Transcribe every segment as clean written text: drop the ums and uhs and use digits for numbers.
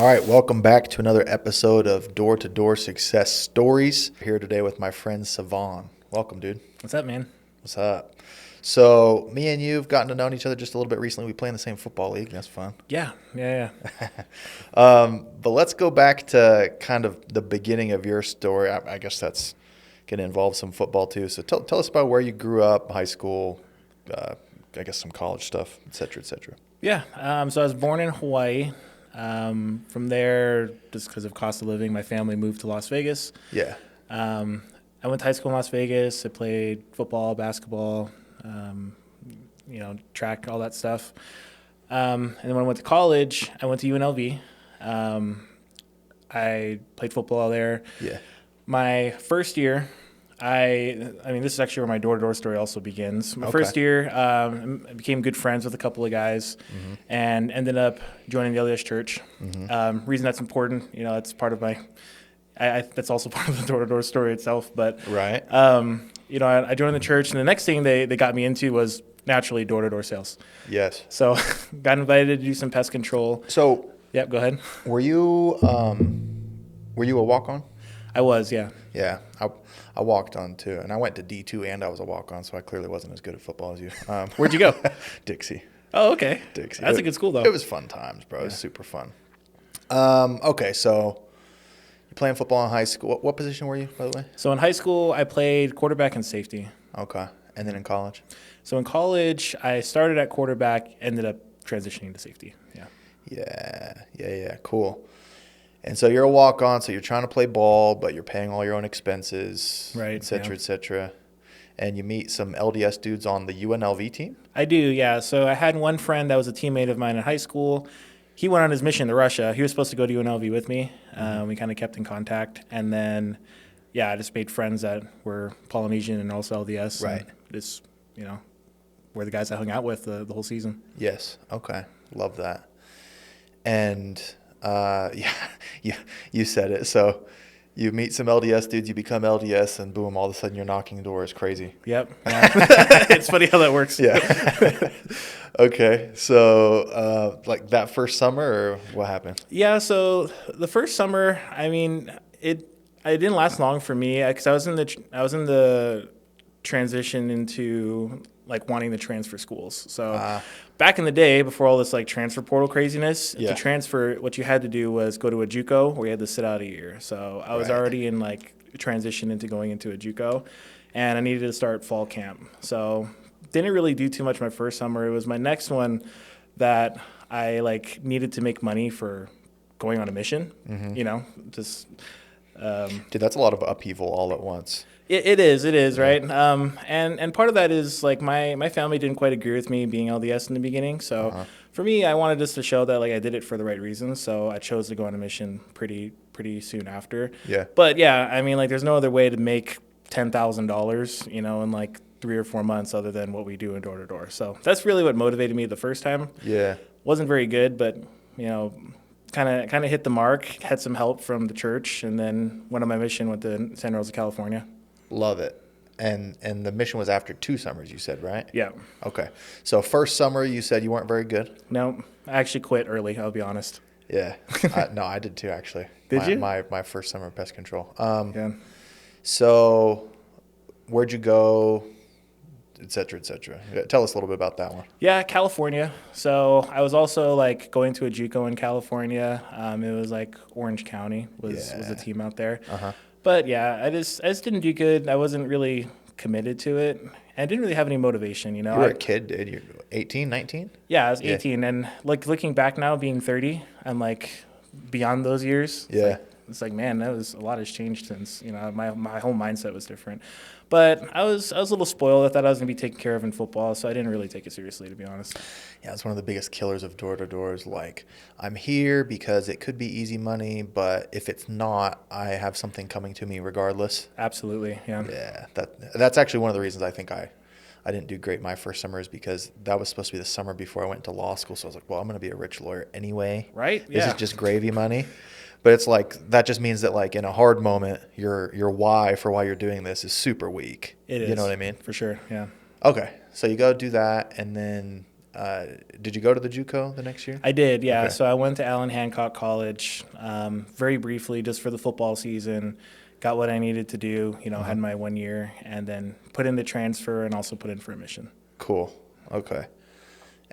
All right, welcome back to another episode of Door to Door Success Stories. Here today with my friend Savon. Welcome, dude. What's up, man? What's up? So, me and you have gotten to know each other just a little bit recently. We play in the same football league. That's fun. Yeah. But let's go back to kind of the beginning of your story. I guess that's going to involve some football too. So, tell us about where you grew up, high school, I guess some college stuff, et cetera, et cetera. Yeah. So I was born in Hawaii. From there, just because of cost of living, my family moved to Las Vegas. Yeah. I went to high school in Las Vegas. I played football, basketball, track, all that stuff. And then when I went to college, I went to UNLV. I played football there. Yeah. My first year, I mean, this is actually where my door-to-door story also begins. My Okay. first year, I became good friends with a couple of guys and ended up joining the LDS church. Reason that's important, it's part of my that's also part of the door-to-door story itself. But, Right. I joined the church, and the next thing they got me into was naturally door-to-door sales. Yes. So got invited to do some pest control. So, Yep, go ahead. were you a walk-on? I was, yeah. Yeah, I walked on too, and I went to D2 and I was a walk-on, so I clearly wasn't as good at football as you. Where'd you go? Dixie. Oh, okay. Dixie. That's a good school, though. It was fun times, bro. It was super fun. Okay, so you're playing football in high school. What position were you, by the way? So in high school, I played quarterback and safety. Okay, and then in college? So in college, I started at quarterback, ended up transitioning to safety. Yeah, cool. And so you're a walk-on, so you're trying to play ball, but you're paying all your own expenses, Right, et cetera, yeah. et cetera. And you meet some LDS dudes on the UNLV team? I do, yeah. So I had one friend that was a teammate of mine in high school. He went on his mission to Russia. He was supposed to go to UNLV with me. We kind of kept in contact. And then, I just made friends that were Polynesian and also LDS. Right. And just, were the guys I hung out with the whole season. Yes. Okay. Love that. And you said it. So you meet some LDS dudes, you become LDS, and boom, all of a sudden you're knocking doors. Crazy. Yep. Yeah. It's funny how that works. Yeah. Okay. So like that first summer, or what happened? Yeah. So the first summer, I mean, it didn't last long for me because I was in the transition into like wanting to transfer schools. So back in the day, before all this like transfer portal craziness, to transfer, what you had to do was go to a JUCO where you had to sit out a year. So I was already in like transition into going into a JUCO, and I needed to start fall camp. So didn't really do too much my first summer. It was my next one that I like needed to make money for going on a mission. Just. Dude, that's a lot of upheaval all at once. It is, right? And part of that is like my family didn't quite agree with me being LDS in the beginning. So for me, I wanted just to show that like I did it for the right reasons. So I chose to go on a mission pretty soon after. Yeah. But yeah, I mean, like there's no other way to make $10,000, in like 3 or 4 months other than what we do in door to door. So that's really what motivated me the first time. Yeah. Wasn't very good, but kind of hit the mark. Had some help from the church, and then went on my mission with the Santa Rosa, California. Love it. And the mission was after 2 summers, you said, right? Yeah. Okay. So first summer, you said you weren't very good? No, I actually quit early, I'll be honest. Yeah. No, I did too, actually. Did you? My first summer of pest control. Yeah. So where'd you go, et cetera, et cetera? Tell us a little bit about that one. Yeah, California. So I was also like going to a JUCO in California. It was like Orange County was the team out there. But yeah, I just didn't do good. I wasn't really committed to it. I didn't really have any motivation, You were a kid, dude. You're 18, 19? Yeah, I was 18. And like looking back now, being 30, I'm like beyond those years. Yeah. It's like, man, a lot has changed since, my whole mindset was different. But I was a little spoiled. I thought I was going to be taken care of in football, so I didn't really take it seriously, to be honest. Yeah, it's one of the biggest killers of door-to-door is like, I'm here because it could be easy money, but if it's not, I have something coming to me regardless. Absolutely, yeah. Yeah, that's actually one of the reasons I think I didn't do great my first summer is because that was supposed to be the summer before I went to law school. So I was like, well, I'm going to be a rich lawyer anyway. Right? This Yeah. is just gravy money. But it's like that just means that like in a hard moment, your why for why you're doing this is super weak. It is. You know what I mean? For sure, yeah. Okay, so you go do that, and then did you go to the JUCO the next year? I did, yeah. Okay. So I went to Allen Hancock College very briefly just for the football season, got what I needed to do, had my 1 year, and then put in the transfer and also put in for admission. Cool. Okay.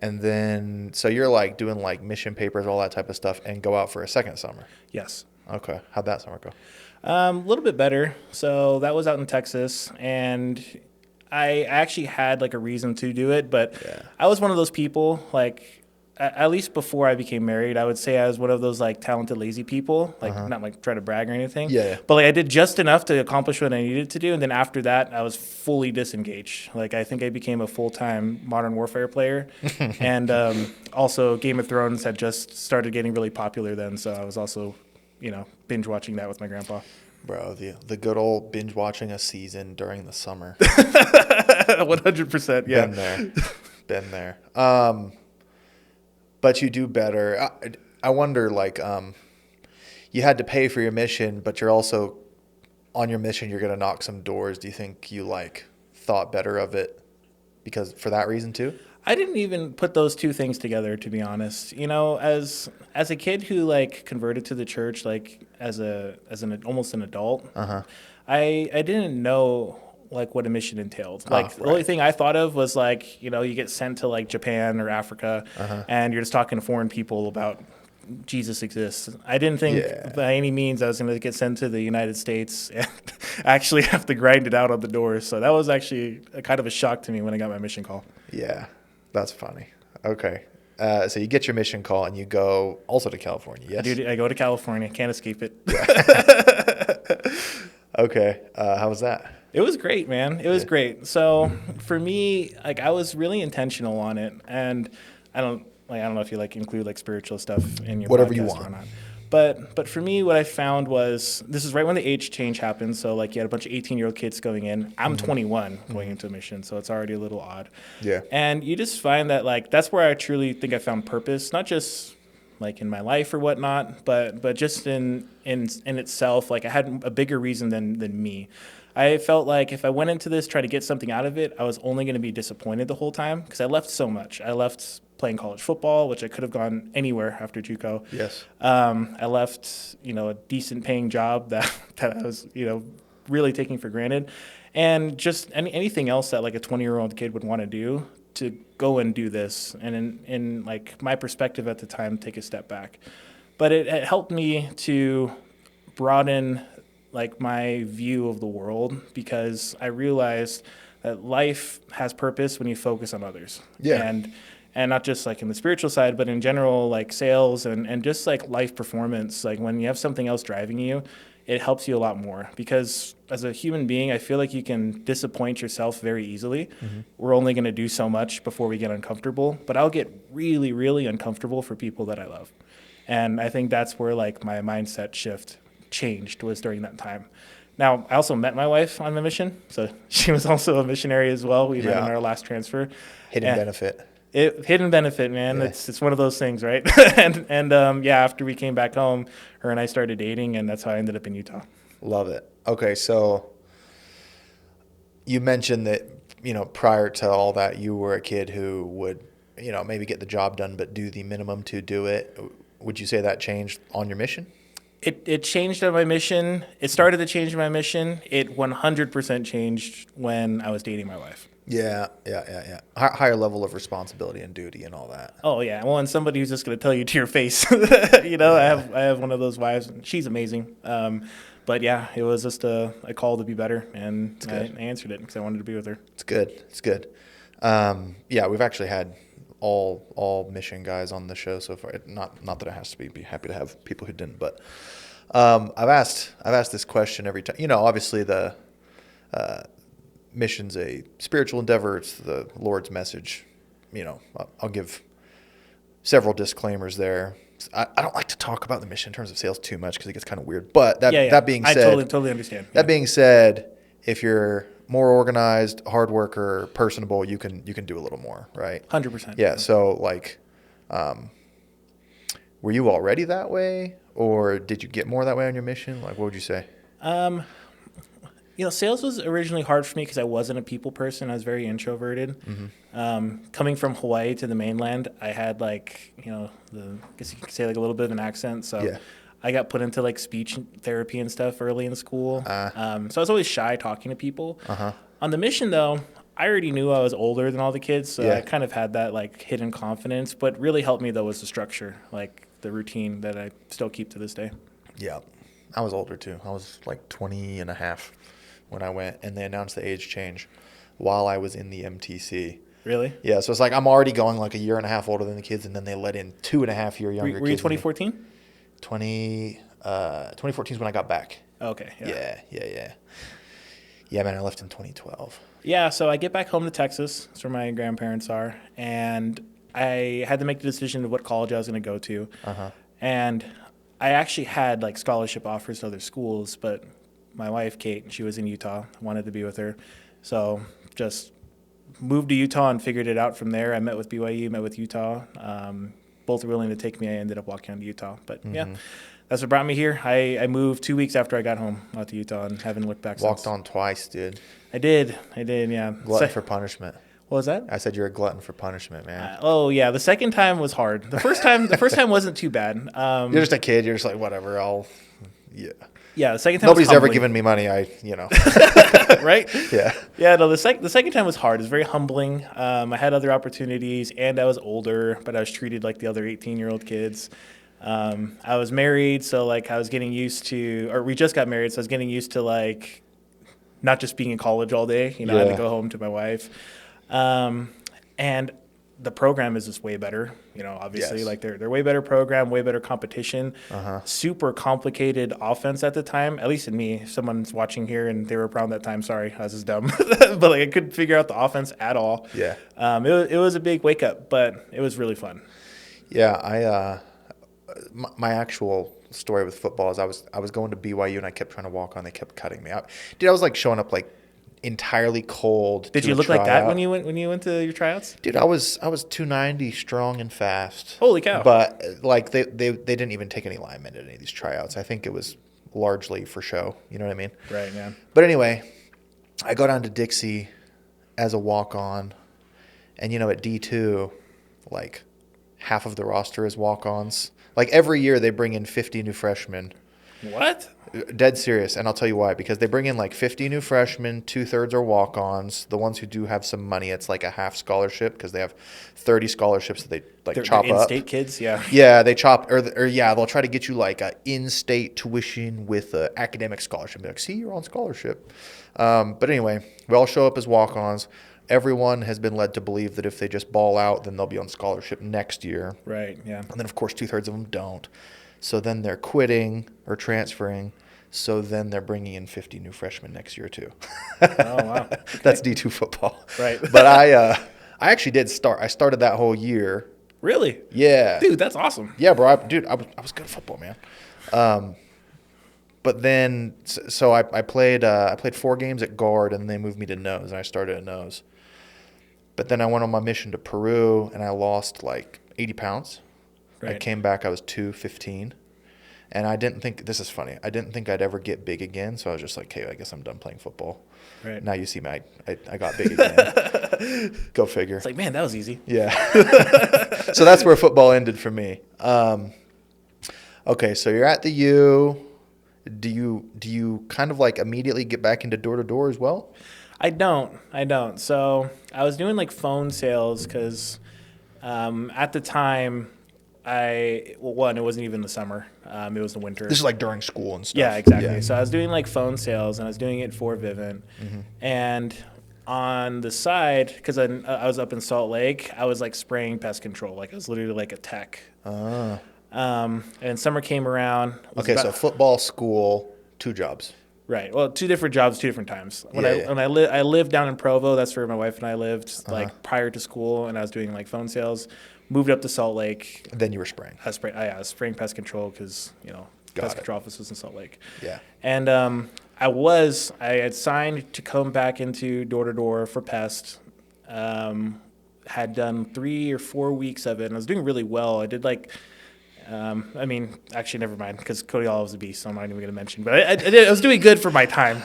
And then, so you're like doing like mission papers, all that type of stuff, and go out for a second summer. Yes. Okay. How'd that summer go? A little bit better. So that was out in Texas, and I actually had like a reason to do it, but Yeah. I was one of those people, like, at least before I became married, I would say I was one of those like talented, lazy people, like not like try to brag or anything. Yeah. But like I did just enough to accomplish what I needed to do. And then after that, I was fully disengaged. Like I think I became a full-time Modern Warfare player. And also Game of Thrones had just started getting really popular then. So I was also, binge watching that with my grandpa. Bro, the good old binge watching a season during the summer. 100%. Yeah. Been there. Been there. But you do better. I wonder, like, you had to pay for your mission, but you're also on your mission. You're gonna knock some doors. Do you think you like thought better of it because for that reason too? I didn't even put those two things together, to be honest. As a kid who like converted to the church, like as an almost an adult, I didn't know like what a mission entailed. Like the only thing I thought of was like you get sent to like Japan or Africa, and you're just talking to foreign people about Jesus exists. I didn't think by any means I was going to get sent to the United States and actually have to grind it out on the doors. So that was actually a kind of a shock to me when I got my mission call. Yeah, that's funny. Okay. So you get your mission call and you go also to California, yes? I go to California. Can't escape it. Okay. How was that? It was great, man. It was great. So for me, like I was really intentional on it, and I don't know if you like include like spiritual stuff in your Whatever podcast you want. or not. But for me, what I found was this is right when the age change happened. So like you had a bunch of 18-year-old kids going in. I'm 21 going into a mission, so it's already a little odd. Yeah. And you just find that like that's where I truly think I found purpose, not just like in my life or whatnot, but just in itself. Like I had a bigger reason than me. I felt like if I went into this trying to get something out of it, I was only going to be disappointed the whole time because I left so much. I left playing college football, which I could have gone anywhere after JUCO. Yes. I left, a decent paying job that I was, really taking for granted. And just anything else that like a 20-year-old kid would want to do to go and do this. And in like my perspective at the time, take a step back. But it helped me to broaden like my view of the world because I realized that life has purpose when you focus on others. Yeah. And not just like in the spiritual side, but in general, like sales and just like life performance. Like when you have something else driving you, it helps you a lot more because as a human being, I feel like you can disappoint yourself very easily. We're only going to do so much before we get uncomfortable, but I'll get really, really uncomfortable for people that I love. And I think that's where like my mindset shift changed was during that time. Now, I also met my wife on the mission, so she was also a missionary as well. We met in our last transfer. Hidden benefit. Hidden benefit, man. Yeah. It's one of those things, right? and after we came back home, her and I started dating, and that's how I ended up in Utah. Love it. Okay, so you mentioned that, prior to all that, you were a kid who would, maybe get the job done, but do the minimum to do it. Would you say that changed on your mission? It changed on my mission. It started to change my mission. It 100% changed when I was dating my wife. Yeah. Higher level of responsibility and duty and all that. Oh yeah, well, and somebody who's just going to tell you to your face. I have one of those wives, and she's amazing. But yeah, it was just a call to be better, and I answered it because I wanted to be with her. It's good. We've actually had all mission guys on the show so far. Not that it has to be happy to have people who didn't, but I've asked this question every time. Obviously the mission's a spiritual endeavor. It's the Lord's message. I'll give several disclaimers there. I don't like to talk about the mission in terms of sales too much because it gets kind of weird. But that being said, I totally understand. That being said, if you're more organized, hard worker, personable, you can do a little more, right? 100%. Yeah. So like, were you already that way, or did you get more that way on your mission? Like, what would you say? Sales was originally hard for me because I wasn't a people person. I was very introverted. Coming from Hawaii to the mainland, I had I guess you could say like a little bit of an accent. So Yeah. I got put into like speech therapy and stuff early in school. So I was always shy talking to people. On the mission though, I already knew I was older than all the kids, so Yeah. I kind of had that like hidden confidence. But really helped me though was the structure, like the routine that I still keep to this day. Yeah. I was older too. I was like 20 and a half when I went, and they announced the age change while I was in the MTC. Really? Yeah, so it's like I'm already going like a year and a half older than the kids, and then they let in 2.5 year younger Were you kids. 2014? 2014 is when I got back. Okay. Yeah. Yeah, man, I left in 2012. Yeah, so I get back home to Texas. That's where my grandparents are. And I had to make the decision of what college I was going to go to. And I actually had like scholarship offers to other schools, but my wife, Kate, she was in Utah. I wanted to be with her. So just moved to Utah and figured it out from there. I met with BYU, met with Utah. Both were willing to take me. I ended up walking on to Utah. But yeah, that's what brought me here. I moved 2 weeks after I got home out to Utah and haven't looked back Walked since. on twice, dude. I did, yeah. Glutton for punishment. What was that? I said you're a glutton for punishment, man. Yeah, the second time was hard. The first time wasn't too bad. You're just a kid. You're just like, whatever, yeah. Yeah, the second time Nobody's was ever humbling. given me money. Right? Yeah. Yeah, no, the second time was hard. It was very humbling. I had other opportunities, and I was older, but I was treated like the other 18-year-old kids. I was married, so like I was getting used to, or we just got married, so I was getting used to like not just being in college all day. I had to go home to my wife. And the program is just way better, obviously. Yes. Like they're way better program, way better competition, super complicated offense at the time, at least in me. If someone's watching here and they were around that time, sorry, I was just dumb. But like I couldn't figure out the offense at all. Yeah. It was a big wake up, but it was really fun. Yeah, my actual story with football is I was going to BYU and I kept trying to walk on. They kept cutting me out. Dude, I was like showing up like entirely cold. Did you look like that when you went to your tryouts? Dude, I was 290 strong and fast. Holy cow. But like they didn't even take any linemen at any of these tryouts. I think it was largely for show. You know what I mean? Right, yeah. But anyway, I go down to Dixie as a walk-on, and at D2, like half of the roster is walk-ons. Like every year they bring in 50 new freshmen. What? Dead serious, and I'll tell you why. Because they bring in like 50 new freshmen, 2/3 are walk-ons. The ones who do have some money, it's like a half scholarship because they have 30 scholarships that they They're chop up. in-state kids, yeah. Yeah, they chop, or yeah, they'll try to get you like a in-state tuition with an academic scholarship. Be like, see, you're on scholarship. But anyway, we all show up as walk-ons. Everyone has been led to believe that if they just ball out, then they'll be on scholarship next year. Right, yeah. And then, of course, 2/3 of them don't. So then they're quitting or transferring. So then they're bringing in 50 new freshmen next year, too. Oh, wow. That's D2 football. Right. But I actually did start. I started that whole year. Really? Yeah. Dude, that's awesome. Yeah, bro. I was good at football, man. But then, so I played 4 games at guard, and they moved me to nose, and I started at nose. But then I went on my mission to Peru, and I lost like 80 pounds. Right. I came back, I was 215. And I didn't think, this is funny, I didn't think I'd ever get big again. So I was just like, okay, I guess I'm done playing football. Right. Now you see me, I got big again. Go figure. It's like, man, that was easy. Yeah. So that's where football ended for me. Okay, so you're at the U. Do you kind of like immediately get back into door-to-door as well? I don't. So I was doing like phone sales because at the time, it wasn't even the summer. It was the winter. This is like during school and stuff. Yeah, exactly. Yeah. So I was doing like phone sales, and I was doing it for Vivint. And on the side, because I was up in Salt Lake, I was like spraying pest control. Like I was literally like a tech. And summer came around. Okay, so football, school, 2 jobs. Right. Well, 2 different jobs, 2 different times. When Yeah. I lived down in Provo, that's where my wife and I lived, like prior to school, and I was doing like phone sales. Moved up to Salt Lake. Then you were spraying. I was spraying pest control because pest control office was in Salt Lake. Yeah. And I had signed to come back into door to door for pest. Had done 3 or 4 weeks of it, and I was doing really well. I did like I mean, actually, never mind, because Cody Olive was a beast, so I'm not even going to mention. But I was doing good for my time.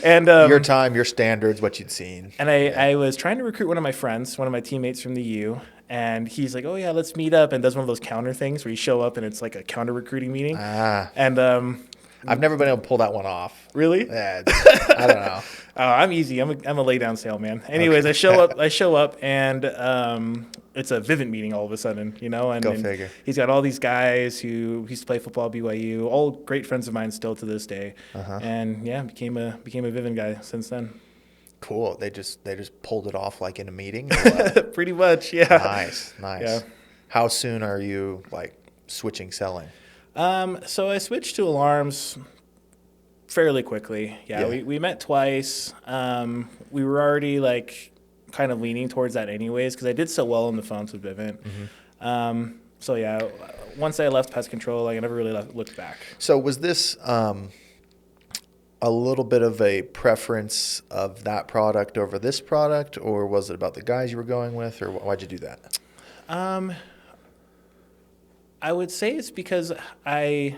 And Your time, your standards, what you'd seen. And I was trying to recruit one of my friends, one of my teammates from the U, and he's like, "Oh yeah, let's meet up," and does one of those counter things where you show up and it's like a counter recruiting meeting. And I've never been able to pull that one off. really, Yeah, I don't know. I'm easy. I'm a lay down sale man. Anyways, Okay. I show up, and it's a Vivint meeting all of a sudden, Go and figure. he's got all these guys who used to play football at BYU, all great friends of mine still to this day, and yeah, became a Vivint guy since then. Cool. They just pulled it off like in a meeting. Or what? Pretty much, yeah. Nice. Yeah. How soon are you like switching selling? So I switched to alarms fairly quickly. Yeah, Yeah. we met twice. We were already like kind of leaning towards that anyways because I did so well on the phones with Vivint. So yeah, once I left pest control, like, I never really looked back. So was this a little bit of a preference of that product over this product, or was it about the guys you were going with, or why'd you do that? I would say it's because I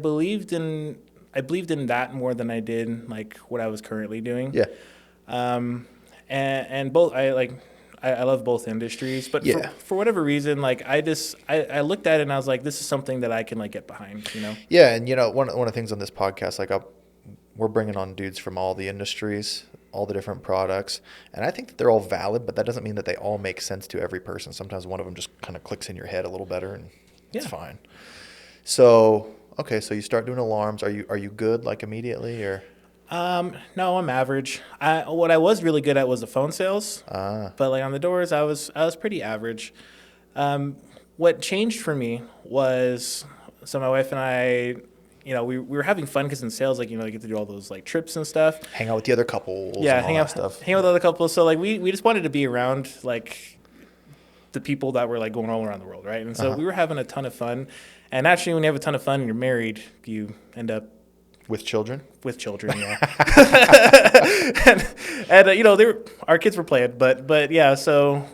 believed in that more than I did like what I was currently doing. Yeah. And both I love both industries, but Yeah. for whatever reason, like I looked at it and I was like, this is something that I can like get behind, you know? Yeah, and one of the things on this podcast, like we're bringing on dudes from all the industries, all the different products, and I think that they're all valid, but that doesn't mean that they all make sense to every person. Sometimes one of them just kind of clicks in your head a little better, and it's Yeah. fine. So okay, so you start doing alarms. Are you good like immediately, or? No, I'm average. What I was really good at was the phone sales, but like on the doors, I was pretty average. What changed for me was, so my wife and I, we were having fun because in sales, like, you get to do all those like trips and stuff. Hang out with the other couples. Yeah, and all that stuff. hang out with other couples. So like we just wanted to be around like the people that were like going all around the world, right? And so we were having a ton of fun. And actually, when you have a ton of fun and you're married, you end up With children. with children, yeah. and our kids were playing, but yeah. So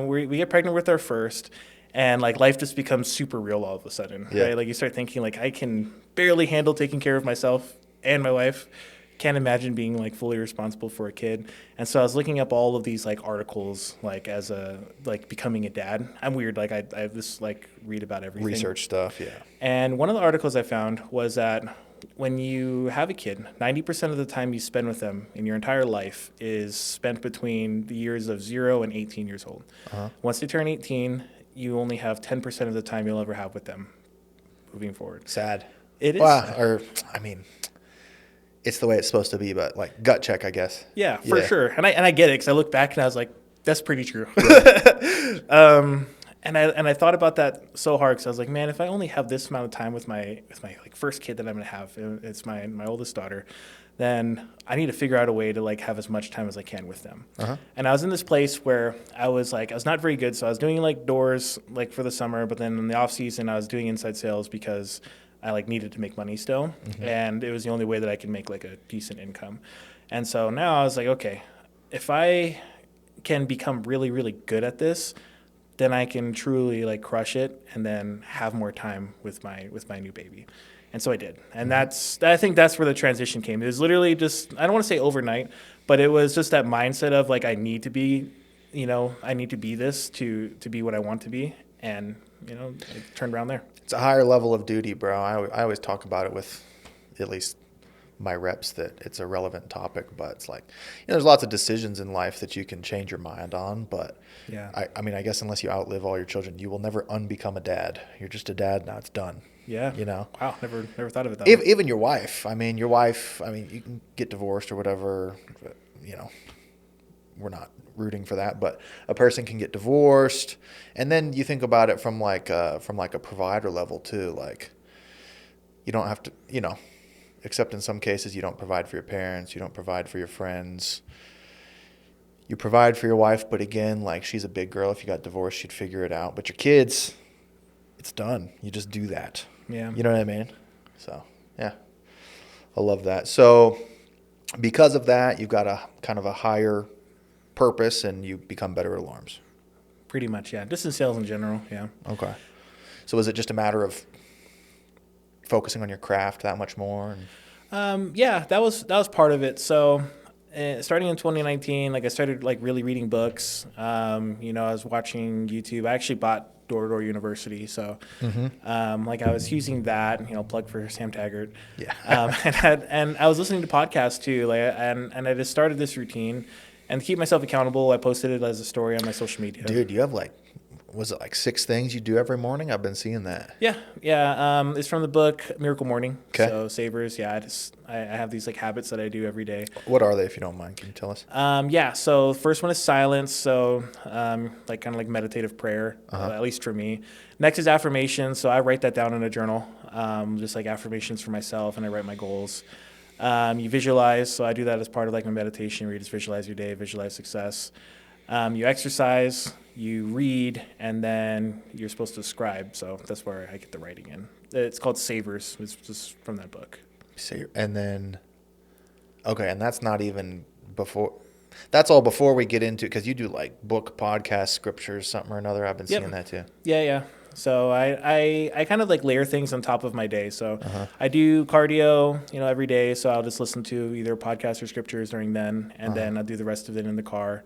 we get pregnant with our first, and like life just becomes super real all of a sudden, Yeah. right? Like you start thinking like I can barely handle taking care of myself and my wife. Can't imagine being like fully responsible for a kid. And so I was looking up all of these like articles like as a like becoming a dad. I'm weird, like I just like read about everything. Research stuff, yeah. And one of the articles I found was that when you have a kid, 90% of the time you spend with them in your entire life is spent between the years of 0 and 18 years old. Once they turn 18, you only have 10% of the time you'll ever have with them moving forward. Sad. It is Well, sad. or I mean, it's the way it's supposed to be, but like gut check, I guess. Yeah, for sure. And I get it because I look back and I was like, that's pretty true. And I thought about that so hard because I was like, man, if I only have this amount of time with my like first kid that I'm gonna have, it's my oldest daughter, then I need to figure out a way to like have as much time as I can with them. And I was in this place where I was not very good, so I was doing like doors like for the summer, but then in the off season I was doing inside sales because I like needed to make money still, and it was the only way that I could make like a decent income. And so now I was like, okay, if I can become really, really good at this, then I can truly like crush it and then have more time with my new baby. And so I did. And I think that's where the transition came. It was literally just, I don't want to say overnight, but it was just that mindset of like, I need to be this to be what I want to be. And, it turned around there. It's a higher level of duty, bro. I always talk about it with at least my reps that it's a relevant topic, but it's like, there's lots of decisions in life that you can change your mind on, but Yeah. I mean, I guess unless you outlive all your children, you will never unbecome a dad. You're just a dad. Now it's done. Yeah. Wow. Never thought of it that way. Even your wife. I mean, you can get divorced or whatever, but, we're not rooting for that, but a person can get divorced. And then you think about it from like a provider level too. Like, you don't have to, except in some cases, you don't provide for your parents, you don't provide for your friends. You provide for your wife, but again, like, she's a big girl. If you got divorced, she'd figure it out. But your kids, it's done. You just do that. Yeah. You know what I mean? So, yeah. I love that. So, because of that, you've got a kind of a higher purpose and you become better at alarms. Pretty much, yeah. Just in sales in general, yeah. Okay. So was it just a matter of focusing on your craft that much more? Yeah, that was part of it. So, starting in 2019, like I started like really reading books. I was watching YouTube. I actually bought Door to Door University, so like I was using that. Plug for Sam Taggart. Yeah. And I was listening to podcasts too. And I just started this routine, and to keep myself accountable, I posted it as a story on my social media. Dude, you have was it like 6 things you do every morning? I've been seeing that. Yeah. It's from the book Miracle Morning. Okay. So Savers, yeah. I have these like habits that I do every day. What are they, if you don't mind? Can you tell us? Yeah. So the first one is silence. So like kind of like meditative prayer, at least for me. Next is affirmations. So I write that down in a journal, just like affirmations for myself, and I write my goals. You visualize. So I do that as part of like my meditation, where you just visualize your day, visualize success. You exercise, you read, and then you're supposed to scribe. So that's where I get the writing in. It's called Savers. It's just from that book. And then, okay, and that's not even before. That's all before we get into, because you do like book, podcast, scriptures, something or another. I've been seeing that too. Yeah. So I kind of like layer things on top of my day. So I do cardio, every day. So I'll just listen to either podcasts or scriptures during then, and then I'll do the rest of it in the car.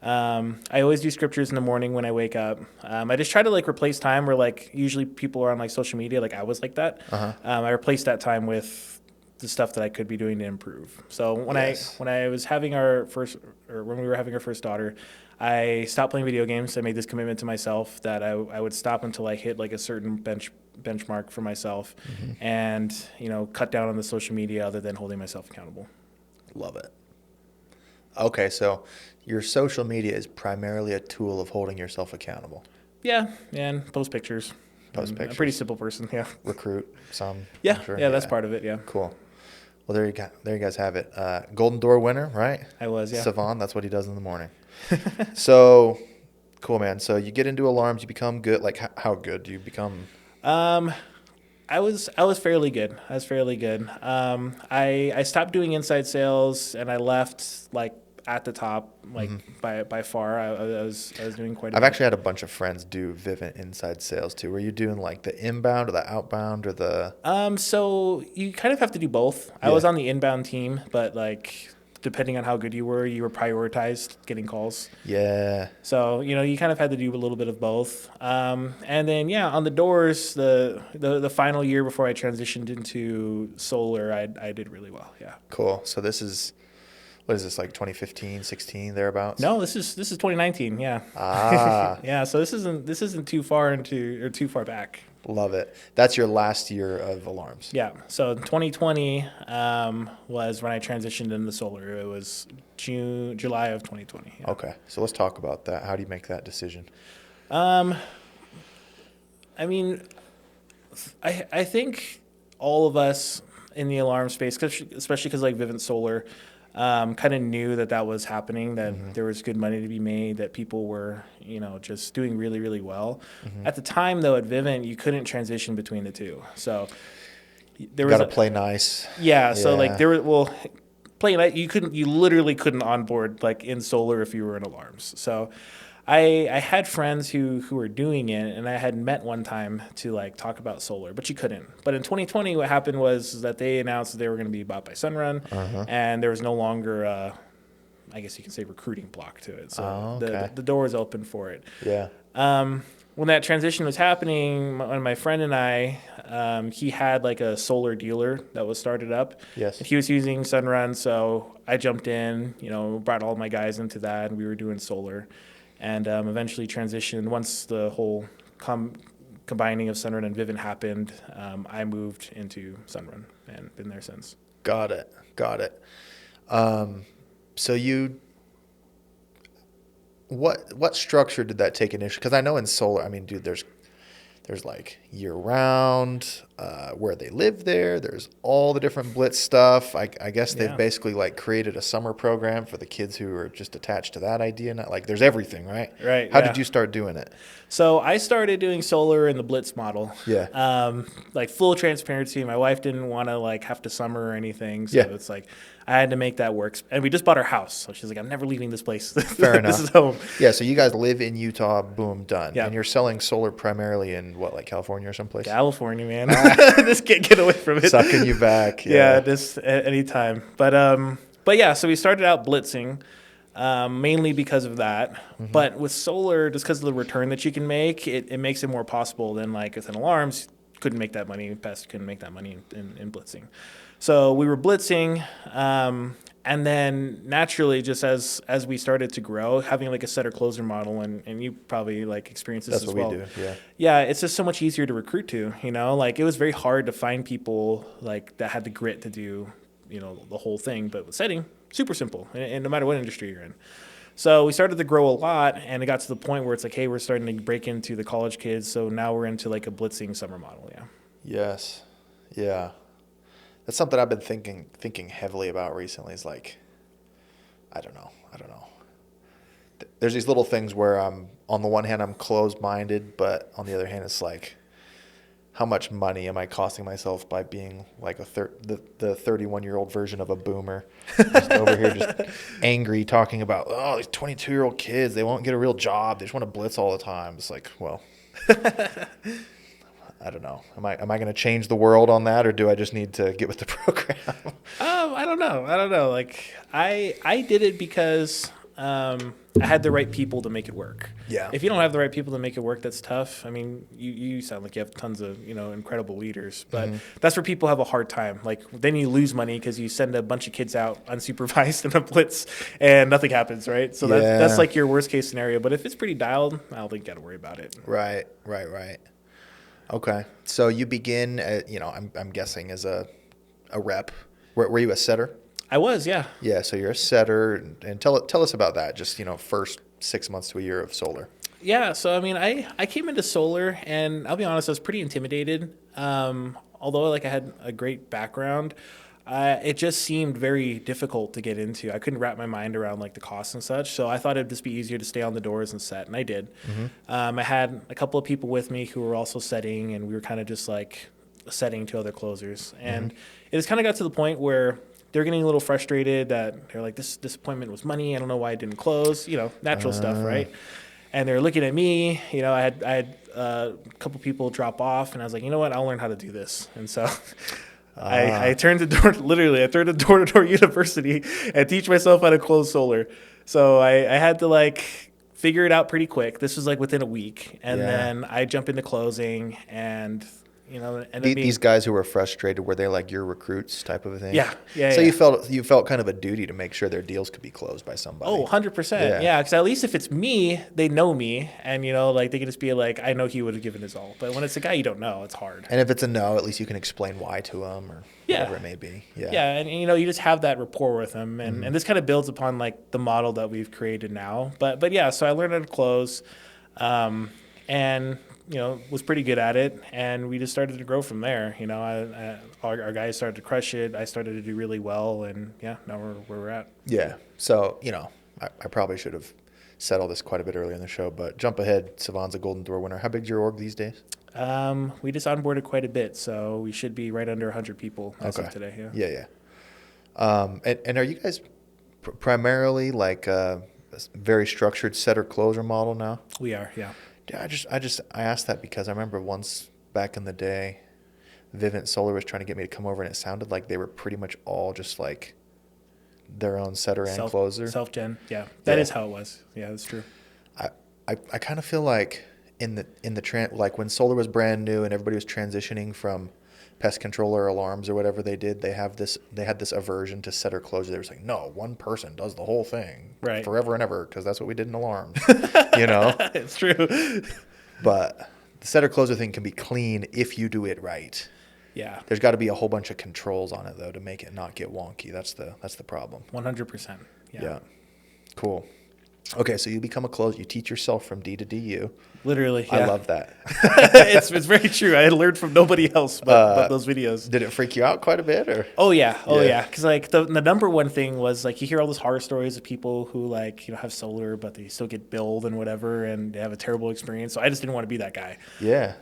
I always do scriptures in the morning when I wake up. I just try to like replace time where like usually people are on like social media. Like I was like that. I replaced that time with the stuff that I could be doing to improve. So when I was having when we were having our first daughter, I stopped playing video games. I made this commitment to myself that I would stop until I hit like a certain benchmark for myself, and cut down on the social media other than holding myself accountable. Love it. Okay, so your social media is primarily a tool of holding yourself accountable. Yeah, and post pictures. I'm a pretty simple person, yeah. Recruit some. Yeah, sure. Yeah, that's part of it, yeah. Cool. Well, there you guys have it. Golden Door winner, right? I was, yeah. Savon, that's what he does in the morning. So, cool, man. So you get into alarms, you become good. Like, how good do you become? I was fairly good. I stopped doing inside sales, and I left like at the top, like by far. I was doing quite a bit. I've actually had a bunch of friends do Vivint inside sales too. Were you doing like the inbound or the outbound or the? So you kind of have to do both. I was on the inbound team, but like depending on how good you were prioritized getting calls. Yeah. So, you kind of had to do a little bit of both. And then, on the doors, the final year before I transitioned into solar, I did really well. Yeah. Cool. So this is, what is this, like 2015, 16, thereabouts? No, this is 2019. Yeah. Yeah. So this isn't too far too far back. Love it. That's your last year of alarms. Yeah. So 2020 was when I transitioned into solar. It was July of 2020. Yeah. Okay. So let's talk about that. How do you make that decision? I mean, I think all of us in the alarm space, especially because like Vivint Solar, kind of knew that was happening, that there was good money to be made, that people were, just doing really, really well. At the time, though, at Vivint, you couldn't transition between the two. So there was got to play nice. Yeah. So like play nice. You literally couldn't onboard like in solar if you were in alarms. So I had friends who were doing it, and I had met one time to like talk about solar, but you couldn't. But in 2020, what happened was that they announced that they were going to be bought by Sunrun, and there was no longer, I guess you can say, recruiting block to it. So the door was open for it. Yeah. When that transition was happening, my friend and I, he had like a solar dealer that was started up. Yes. He was using Sunrun, so I jumped in, brought all my guys into that, and we were doing solar. And eventually transitioned. Once the whole combining of Sunrun and Vivint happened, I moved into Sunrun and been there since. Got it. So what structure did that take initially? Because I know in solar, I mean, dude, there's like year round, where they live there. There's all the different Blitz stuff. I guess they've Yeah. basically like created a summer program for the kids who are just attached to that idea. Not like there's everything, right? Right, How yeah. did you start doing it? So I started doing solar in the Blitz model. Yeah. Like full transparency, my wife didn't want to like have to summer or anything, so Yeah. it's like I had to make that work. And we just bought our house, so she's like, I'm never leaving this place. Fair enough. This is home. Yeah. So you guys live in Utah. Boom, done. Yeah. And you're selling solar primarily in what, like California or someplace? California, man. Just can't get away from it. Sucking you back. Yeah, just at any time. But yeah, so we started out blitzing. Mainly because of that. Mm-hmm. But with solar, just because of the return that you can make, it makes it more possible than like with an alarms. Couldn't make that money. Pest couldn't make that money in blitzing. So we were blitzing, and then naturally, just as we started to grow, having like a setter closer model, and you probably like experience this That's as what well. we do. Yeah. Yeah, it's just so much easier to recruit to. Like it was very hard to find people like that had the grit to do the whole thing. But with setting, super simple, and no matter what industry you're in. So we started to grow a lot, and it got to the point where it's like, hey, we're starting to break into the college kids. So now we're into like a blitzing summer model. Yeah. Yes. Yeah. That's something I've been thinking heavily about recently. Is like, I don't know. There's these little things where I'm, on the one hand, I'm closed-minded, but on the other hand, it's like, how much money am I costing myself by being like the 31-year-old version of a boomer, just over here just angry talking about, oh, these 22-year-old kids, they won't get a real job, they just want to blitz all the time. It's like, well, I don't know. Am I going to change the world on that, or do I just need to get with the program? I don't know. Like I did it because I had the right people to make it work. Yeah. If you don't have the right people to make it work, that's tough. I mean, you sound like you have tons of incredible leaders, but that's where people have a hard time. Like then you lose money because you send a bunch of kids out unsupervised in a blitz and nothing happens, right? So that's like your worst case scenario. But if it's pretty dialed, I don't think you got to worry about it. Right. Okay. So you begin, I'm guessing as a rep. Were you a setter? I was, yeah. Yeah. So you're a setter, and tell us about that. Just first 6 months to a year of solar. Yeah. So I mean, I came into solar, and I'll be honest, I was pretty intimidated. Although like I had a great background, it just seemed very difficult to get into. I couldn't wrap my mind around like the costs and such. So I thought it'd just be easier to stay on the doors and set, and I did. I had a couple of people with me who were also setting, and we were kind of just like setting to other closers. And it just kind of got to the point where they're getting a little frustrated that they're like, this disappointment was money. I don't know why it didn't close. Natural stuff, right? And they're looking at me. I had a couple people drop off, and I was like, you know what? I'll learn how to do this. And so I turned the door. Literally, I turned a door-to-door university and teach myself how to close solar. So I had to like figure it out pretty quick. This was like within a week, and then I jump into closing, and These guys who were frustrated, were they like your recruits type of a thing? Yeah. So you felt kind of a duty to make sure their deals could be closed by somebody. Oh, 100%. Yeah, because at least if it's me, they know me, and like they can just be like, I know he would have given his all. But when it's a guy you don't know, it's hard. And if it's a no, at least you can explain why to them or whatever it may be. Yeah. Yeah, and you just have that rapport with them, and this kind of builds upon like the model that we've created now. But yeah, so I learned how to close, and was pretty good at it, and we just started to grow from there. Our guys started to crush it. I started to do really well, and yeah, now we're where we're at. Yeah. So, I probably should have said all this quite a bit earlier in the show, but jump ahead. Savon's a Golden Door winner. How big's your org these days? We just onboarded quite a bit, so we should be right under 100 people as of today. Yeah. And are you guys primarily like a very structured setter closer model now? We are, yeah. Yeah, I asked that because I remember once back in the day, Vivint Solar was trying to get me to come over, and it sounded like they were pretty much all just like their own setter and closer. Self-gen, yeah. That is how it was. Yeah, that's true. I kind of feel like like when solar was brand new and everybody was transitioning from pest control or alarms or whatever they did, they had this aversion to setter closer. They were like, no, one person does the whole thing forever and ever, because that's what we did in alarms. It's true. But the setter closer thing can be clean if you do it right. Yeah. There's got to be a whole bunch of controls on it though to make it not get wonky. That's the problem. 100%. Yeah. Cool. Okay, so you become a closer. You teach yourself from D to DU. Literally, yeah. I love that. It's very true. I learned from nobody else but those videos. Did it freak you out quite a bit, or? Oh yeah, Yeah. Because like the number one thing was like you hear all those horror stories of people who like have solar but they still get billed and whatever and they have a terrible experience. So I just didn't want to be that guy. Yeah.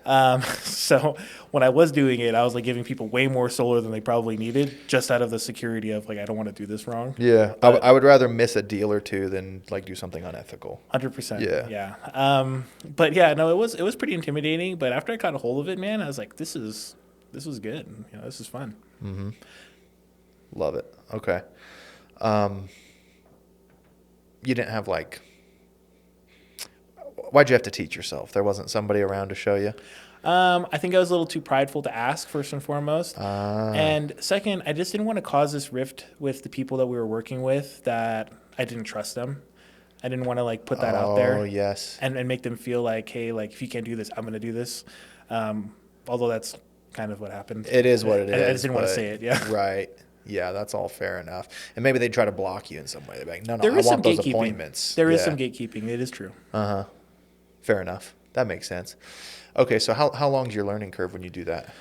So when I was doing it, I was like giving people way more solar than they probably needed, just out of the security of like I don't want to do this wrong. Yeah. I would rather miss a deal or two than like do something unethical. 100%. Yeah. Yeah. But yeah, no, it was pretty intimidating. But after I got a hold of it, man, I was like, this was good. You know, this is fun. Mm-hmm. Love it. Okay. You didn't have like. Why'd you have to teach yourself? There wasn't somebody around to show you. I think I was a little too prideful to ask, first and foremost. And second, I just didn't want to cause this rift with the people that we were working with that I didn't trust them. I didn't want to like put that out there. Oh, yes. And make them feel like, hey, like if you can't do this, I'm going to do this. Although that's kind of what happened. It is what it is. I just didn't want to say it. Yeah. Right. Yeah, that's all fair enough. And maybe they'd try to block you in some way. They'd be like, no, There I is some want those gatekeeping. appointments. There is Yeah. some gatekeeping. It is true. Uh-huh. Fair enough. That makes sense. Okay, so how long is your learning curve when you do that?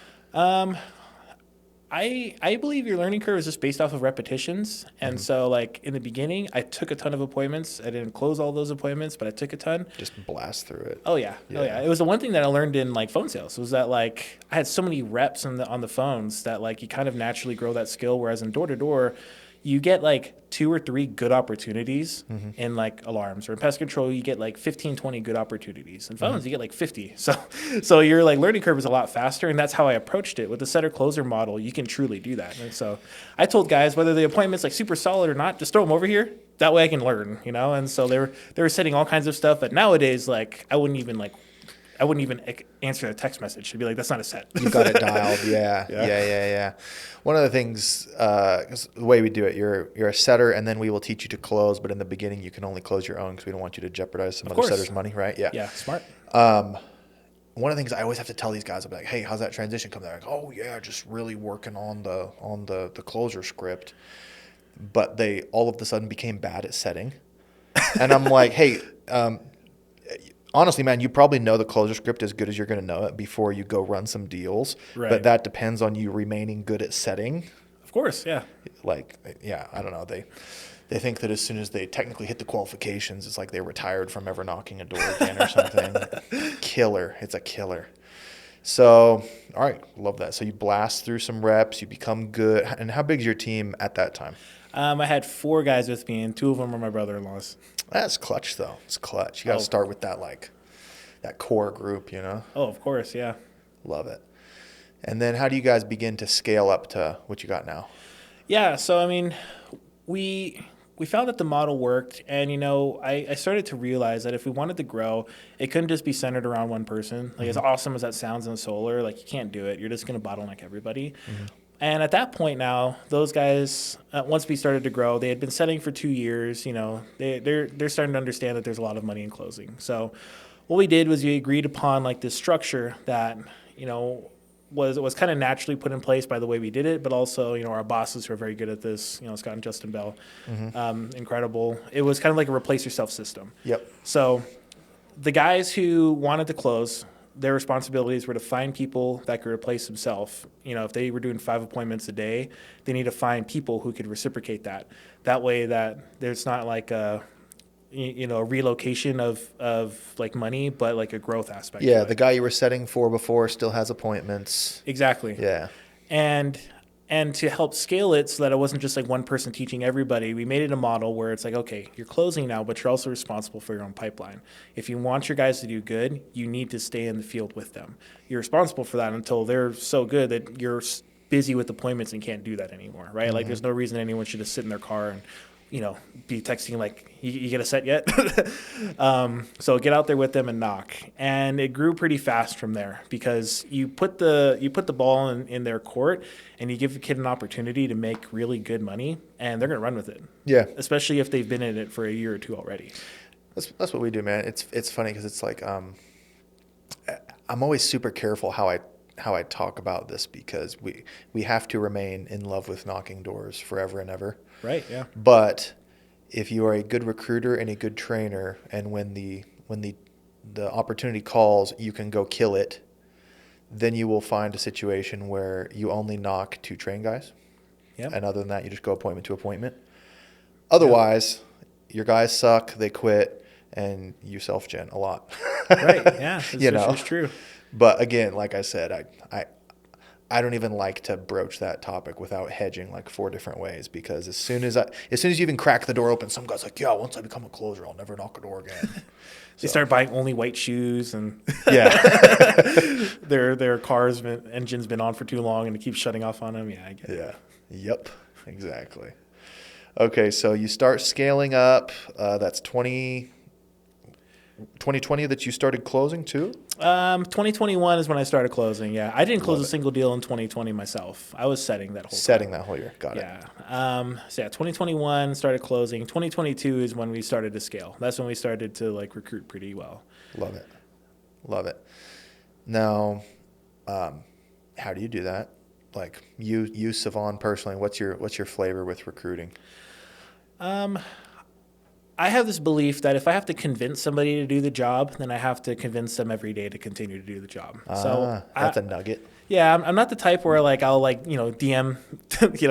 I believe your learning curve is just based off of repetitions. And so like in the beginning, I took a ton of appointments. I didn't close all those appointments, but I took a ton. Just blast through it. Oh yeah. Yeah. Oh yeah. It was the one thing that I learned in like phone sales was that like I had so many reps on the phones that like you kind of naturally grow that skill. Whereas in door to door, you get like 2 or 3 good opportunities in like alarms, or in pest control, you get like 15, 20 good opportunities. In phones, you get like 50. So your like learning curve is a lot faster. And that's how I approached it with the setter closer model. You can truly do that. And so I told guys, whether the appointment's like super solid or not, just throw them over here. That way I can learn, you know? And so they were setting all kinds of stuff. But nowadays, like I wouldn't even answer a text message. I'd be like, that's not a set. You got it dialed. Yeah. Yeah. Yeah. One of the things, 'cause the way we do it, you're a setter, and then we will teach you to close. But in the beginning, you can only close your own because we don't want you to jeopardize some other course. setter's money, right? Yeah. Yeah, smart. One of the things I always have to tell these guys, I'll be like, hey, how's that transition come? They're like, oh yeah, just really working on the closer script. But they all of a sudden became bad at setting. And I'm like, hey, honestly, man, you probably know the closer script as good as you're going to know it before you go run some deals. Right. But that depends on you remaining good at setting. Of course, yeah. Like, yeah, I don't know. They think that as soon as they technically hit the qualifications, it's like they retired from ever knocking a door again or something. Killer. It's a killer. So, all right, love that. So you blast through some reps, you become good. And how big is your team at that time? I had 4 guys with me, and 2 of them were my brother-in-laws. That's clutch, though. It's clutch. You got to start with that, like, that core group, you know? Oh, of course, yeah. Love it. And then how do you guys begin to scale up to what you got now? Yeah, so, I mean, we found that the model worked, and, you know, I started to realize that if we wanted to grow, it couldn't just be centered around one person. Like, as awesome as that sounds in solar, like, you can't do it. You're just going to bottleneck everybody. And at that point now, those guys, once we started to grow, they had been setting for 2 years. You know, they're starting to understand that there's a lot of money in closing. So what we did was we agreed upon like this structure that, you know, was kind of naturally put in place by the way we did it, but also, you know, our bosses who are very good at this, you know, Scott and Justin Bell, incredible. It was kind of like a replace yourself system. Yep. So the guys who wanted to close, their responsibilities were to find people that could replace themselves. You know, if they were doing 5 appointments a day, they need to find people who could reciprocate that. That way that there's not like a, you know, a relocation of like money, but like a growth aspect. Yeah, the guy you were setting for before still has appointments. Exactly. Yeah. And to help scale it so that it wasn't just like one person teaching everybody, we made it a model where it's like, okay, you're closing now, but you're also responsible for your own pipeline. If you want your guys to do good, you need to stay in the field with them. You're responsible for that until they're so good that you're busy with appointments and can't do that anymore, right? Like there's no reason anyone should just sit in their car and, you know, be texting like, you get a set yet? So get out there with them and knock. And it grew pretty fast from there because you put the ball in their court and you give the kid an opportunity to make really good money and they're going to run with it. Yeah. Especially if they've been in it for a year or 2 already. That's what we do, man. It's funny because it's like I'm always super careful how I talk about this because we have to remain in love with knocking doors forever and ever. Right, yeah. But if you are a good recruiter and a good trainer, and when the opportunity calls, you can go kill it, then you will find a situation where you only knock to train guys. Yep. And other than that, you just go appointment to appointment. Otherwise, your guys suck, they quit, and you self-gen a lot. Right. Yeah. It's true. But again, like I said, I don't even like to broach that topic without hedging like 4 different ways, because as soon as you even crack the door open, some guy's like, yeah, once I become a closer, I'll never knock a door again. They start buying only white shoes, and Yeah. their engine's been on for too long and it keeps shutting off on them. Yeah, I get it. Yeah. Yep. Exactly. Okay, so you start scaling up. That's 2020 that you started closing too? 2021 is when I started closing. Yeah, I didn't close a single deal in 2020 myself. I was setting that whole time. That whole year. Got it. Yeah. 2021 started closing. 2022 is when we started to scale. That's when we started to like recruit pretty well. Love it. Love it. Now, how do you do that? Like you Savon personally, what's your flavor with recruiting? I have this belief that if I have to convince somebody to do the job, then I have to convince them every day to continue to do the job. So that's a nugget. Yeah, I'm not the type where like I'll like DM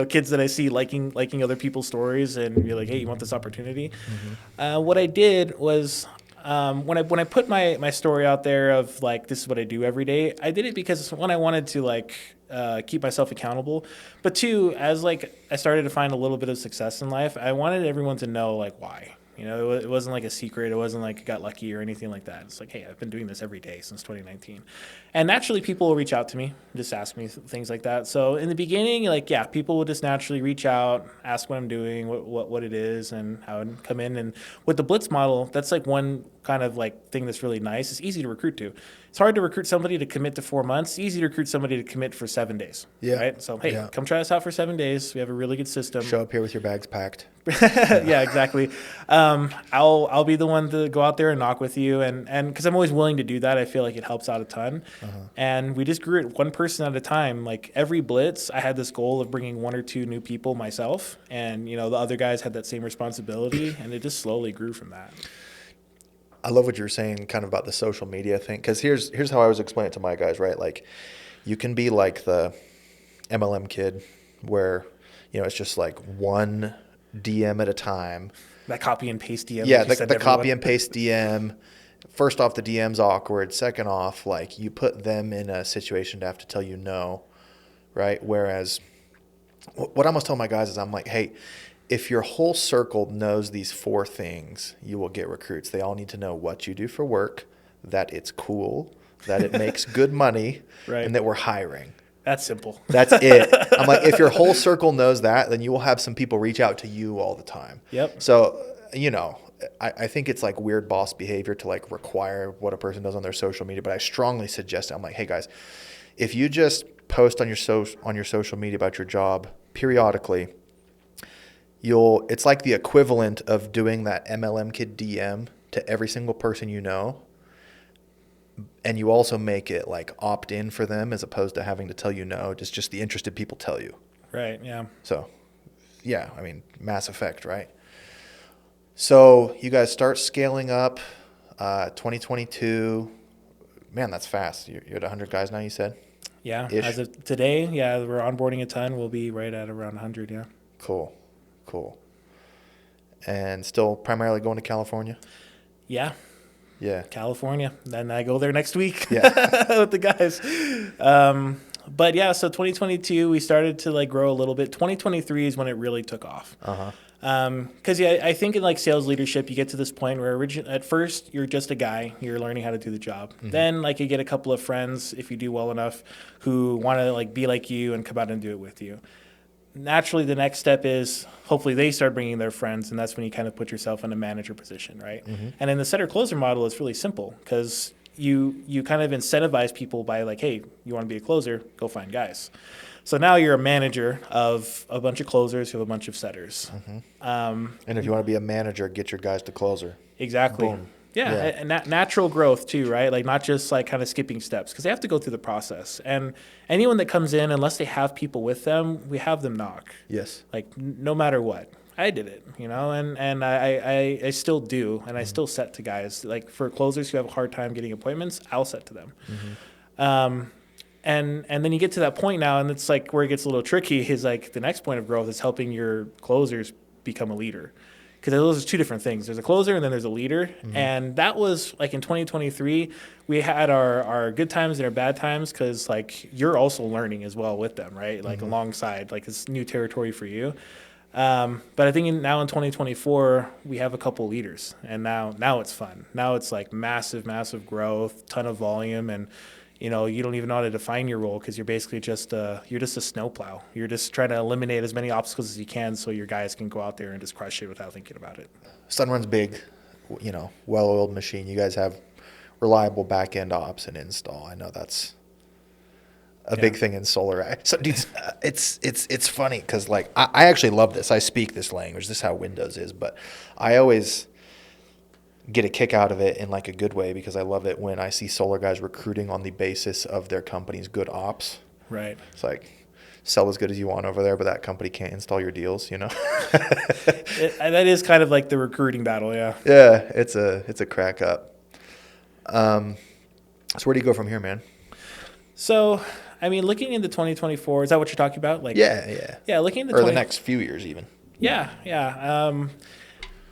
kids that I see liking other people's stories and be like, hey, you want this opportunity? Mm-hmm. What I did was when I put my story out there of like this is what I do every day, I did it because one, I wanted to like keep myself accountable, but two, as like I started to find a little bit of success in life, I wanted everyone to know like why. It wasn't like a secret. It wasn't like I got lucky or anything like that. It's like, hey, I've been doing this every day since 2019. And naturally, people will reach out to me, just ask me things like that. So in the beginning, like, yeah, people will just naturally reach out, ask what I'm doing, what it is, and how I'd come in. And with the Blitz model, that's like one kind of like thing that's really nice. It's easy to recruit to. It's hard to recruit somebody to commit to 4 months. It's easy to recruit somebody to commit for 7 days. Yeah. Right? So, hey, come try us out for 7 days. We have a really good system. Show up here with your bags packed. Yeah, exactly. I'll be the one to go out there and knock with you, and because I'm always willing to do that, I feel like it helps out a ton. And we just grew it one person at a time. Like every Blitz, I had this goal of bringing 1 or 2 new people myself, and the other guys had that same responsibility, and it just slowly grew from that. I love what you're saying kind of about the social media thing, because here's how I always explain it to my guys, right? Like you can be like the MLM kid where it's just like one DM at a time. That copy and paste DM. Yeah, the copy and paste DM. First off, the DM's awkward. Second off, like you put them in a situation to have to tell you no, right? Whereas what I almost tell my guys is I'm like, hey, if your whole circle knows these 4 things, you will get recruits. They all need to know what you do for work, that it's cool, that it makes good money, right, and that we're hiring. That's simple. That's it. I'm like, if your whole circle knows that, then you will have some people reach out to you all the time. Yep. So, I think it's like weird boss behavior to like require what a person does on their social media, but I strongly suggest it. I'm like, hey guys, if you just post on your social media about your job periodically, it's like the equivalent of doing that MLM kid DM to every single person you know. And you also make it like opt in for them as opposed to having to tell you no. Just the interested people tell you. Right. Yeah. So, yeah, I mean, mass effect, right? So you guys start scaling up 2022. Man, that's fast. You're at 100 guys now, you said? Yeah. Ish. As of today, yeah, we're onboarding a ton. We'll be right at around 100, yeah. Cool. And still primarily going to California? Yeah. Yeah. California. Then I go there next week Yeah. with the guys. But yeah, so 2022, we started to like grow a little bit. 2023 is when it really took off. Because I think in like sales leadership, you get to this point where at first you're just a guy, you're learning how to do the job. Mm-hmm. Then like you get a couple of friends, if you do well enough, who want to like be like you and come out and do it with you. Naturally, the next step is hopefully they start bringing their friends, and that's when you kind of put yourself in a manager position, right? Mm-hmm. And in the setter-closer model, it's really simple because you kind of incentivize people by like, hey, you want to be a closer, go find guys. So now you're a manager of a bunch of closers who have a bunch of setters. Mm-hmm. And if you want to be a manager, get your guys to closer. Exactly. Boom. Yeah, and natural growth too, right? Like not just like kind of skipping steps because they have to go through the process. And anyone that comes in, unless they have people with them, we have them knock. Yes. Like no matter what. I did it, and I still do, and I still set to guys. Like for closers who have a hard time getting appointments, I'll set to them. And then you get to that point now, and it's like where it gets a little tricky is like the next point of growth is helping your closers become a leader. Because those are two different things. There's a closer and then there's a leader. And that was like in 2023, we had our good times and our bad times because like you're also learning as well with them, right? Like alongside, like it's new territory for you. But I think now in 2024, we have a couple leaders, and now it's fun. Now it's like massive growth, ton of volume, and you don't even know how to define your role because you're basically just a snowplow. You're just trying to eliminate as many obstacles as you can so your guys can go out there and just crush it without thinking about it. Sunrun's big, well-oiled machine. You guys have reliable back-end ops and install. I know that's a big thing in solar. So, dude, it's funny because like I actually love this. I speak this language. This is how Windows is, but I always get a kick out of it in like a good way because I love it when I see solar guys recruiting on the basis of their company's good ops. Right. It's like sell as good as you want over there, but that company can't install your deals, That is kind of like the recruiting battle, yeah. Yeah, it's a crack up. So where do you go from here, man? So, I mean, looking into 2024, is that what you're talking about? Like, yeah. Looking into the next few years, even. Yeah.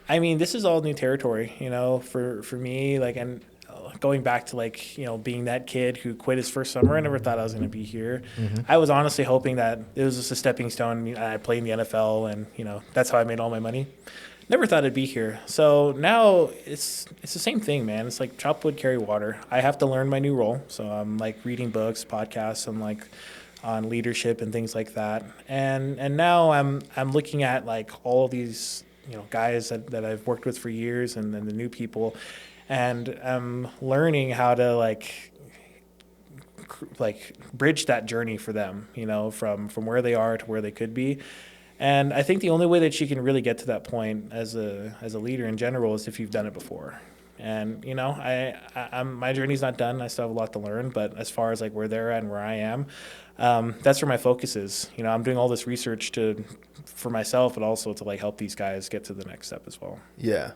I mean, this is all new territory, for me. Like, and going back to like, being that kid who quit his first summer, I never thought I was going to be here. I was honestly hoping that it was just a stepping stone. I played in the NFL, and that's how I made all my money. Never thought I'd be here. So now it's the same thing, man. It's like chop wood, carry water. I have to learn my new role. So I'm like reading books, podcasts. I'm like on leadership and things like that. And now I'm looking at like all of these guys that I've worked with for years, and then the new people, and I'm learning how to like bridge that journey for them, from where they are to where they could be. And I think the only way that you can really get to that point as a leader in general is if you've done it before. And I'm my journey's not done. I still have a lot to learn. But as far as like where they're at and where I am, that's where my focus is. I'm doing all this research for myself, but also to like help these guys get to the next step as well. Yeah.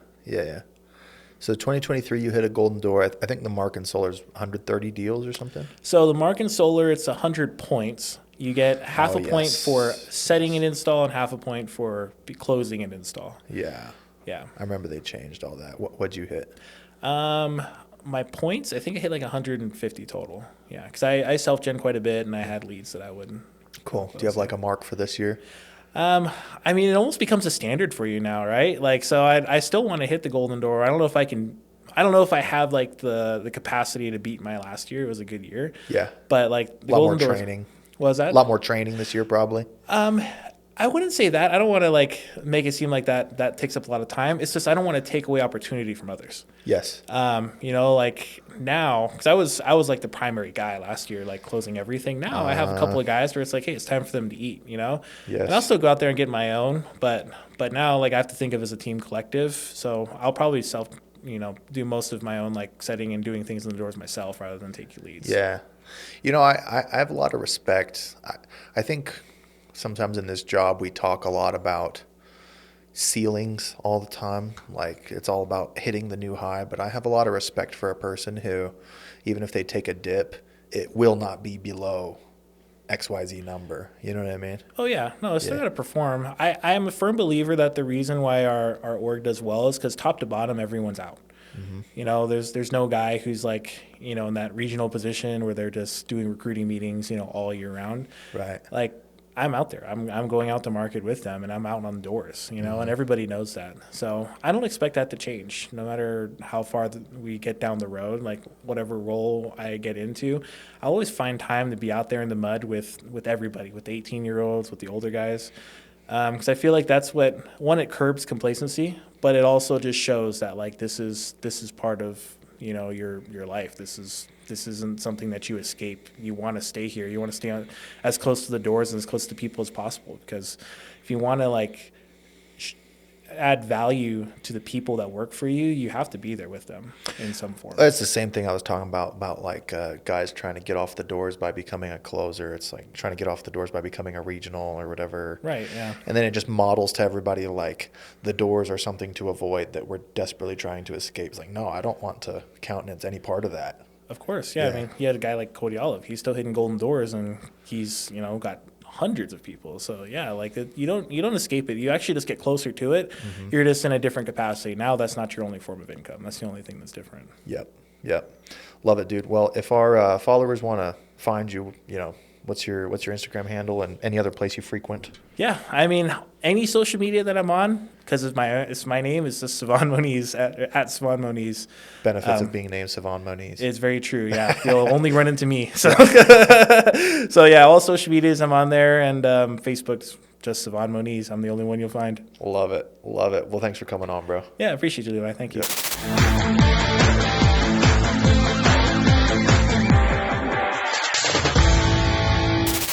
So 2023, you hit a golden door. I think the mark in solar is 130 deals or something. So the mark in solar, it's 100 points. You get half a point for setting an install and half a point for closing an install. Yeah. I remember they changed all that. What'd you hit? My points, I think I hit like 150 total. Yeah, because I self-gen quite a bit, and I had leads that I would. Cool. Do you have like a mark for this year? I mean, it almost becomes a standard for you now, right? Like, so I still want to hit the golden door. I don't know if I can. I don't know if I have like the capacity to beat my last year. It was a good year. Yeah. But like the golden door. A lot more training. What was that? A lot more training this year, probably. I wouldn't say that. I don't want to like make it seem like that takes up a lot of time. It's just I don't want to take away opportunity from others. Yes. Like now, because I was like the primary guy last year, like closing everything. Now I have a couple of guys where it's like, hey, it's time for them to eat. Yes. And I'll still go out there and get my own, but now like I have to think of it as a team collective. So I'll probably do most of my own like setting and doing things in the doors myself rather than take leads. Yeah. I have a lot of respect. I think sometimes in this job we talk a lot about ceilings all the time. Like it's all about hitting the new high, but I have a lot of respect for a person who, even if they take a dip, it will not be below XYZ number. You know what I mean? Oh, yeah. No, it's still got to perform. I am a firm believer that the reason why our org does well is because top to bottom, everyone's out. Mm-hmm. There's no guy who's like, in that regional position where they're just doing recruiting meetings, all year round. Right. Like I'm out there. I'm going out to market with them, and I'm out on the doors, and everybody knows that. So I don't expect that to change no matter how far we get down the road, like whatever role I get into. I always find time to be out there in the mud with everybody, with the 18-year-olds, with the older guys. Because I feel like that's it curbs complacency, but it also just shows that like this is part of your life. This isn't something that you escape. You want to stay here. You want to stay as close to the doors and as close to people as possible. Because if you want to add value to the people that work for you, you have to be there with them in some form. It's the same thing I was talking about like guys trying to get off the doors by becoming a closer. It's like trying to get off the doors by becoming a regional or whatever. Right, yeah. And then it just models to everybody like the doors are something to avoid that we're desperately trying to escape. It's like, no, I don't want to countenance any part of that. Of course, yeah. I mean, you had a guy like Cody Olive. He's still hitting golden doors, and he's got hundreds of people. So yeah, like you don't escape it. You actually just get closer to it. Mm-hmm. You're just in a different capacity. Now that's not your only form of income. That's the only thing that's different. Yep. Love it, dude. Well, if our followers want to find you, what's your Instagram handle and any other place you frequent? Yeah, I mean, any social media that I'm on, because it's my name, is just Savon Moniz at Savon Moniz. Benefits of being named Savon Moniz. It's very true. Yeah, you'll only run into me. So, so yeah, all social medias I'm on there, and Facebook's just Savon Moniz. I'm the only one you'll find. Love it. Well, thanks for coming on, bro. Yeah, I appreciate you, Levi. Thank you. Yep.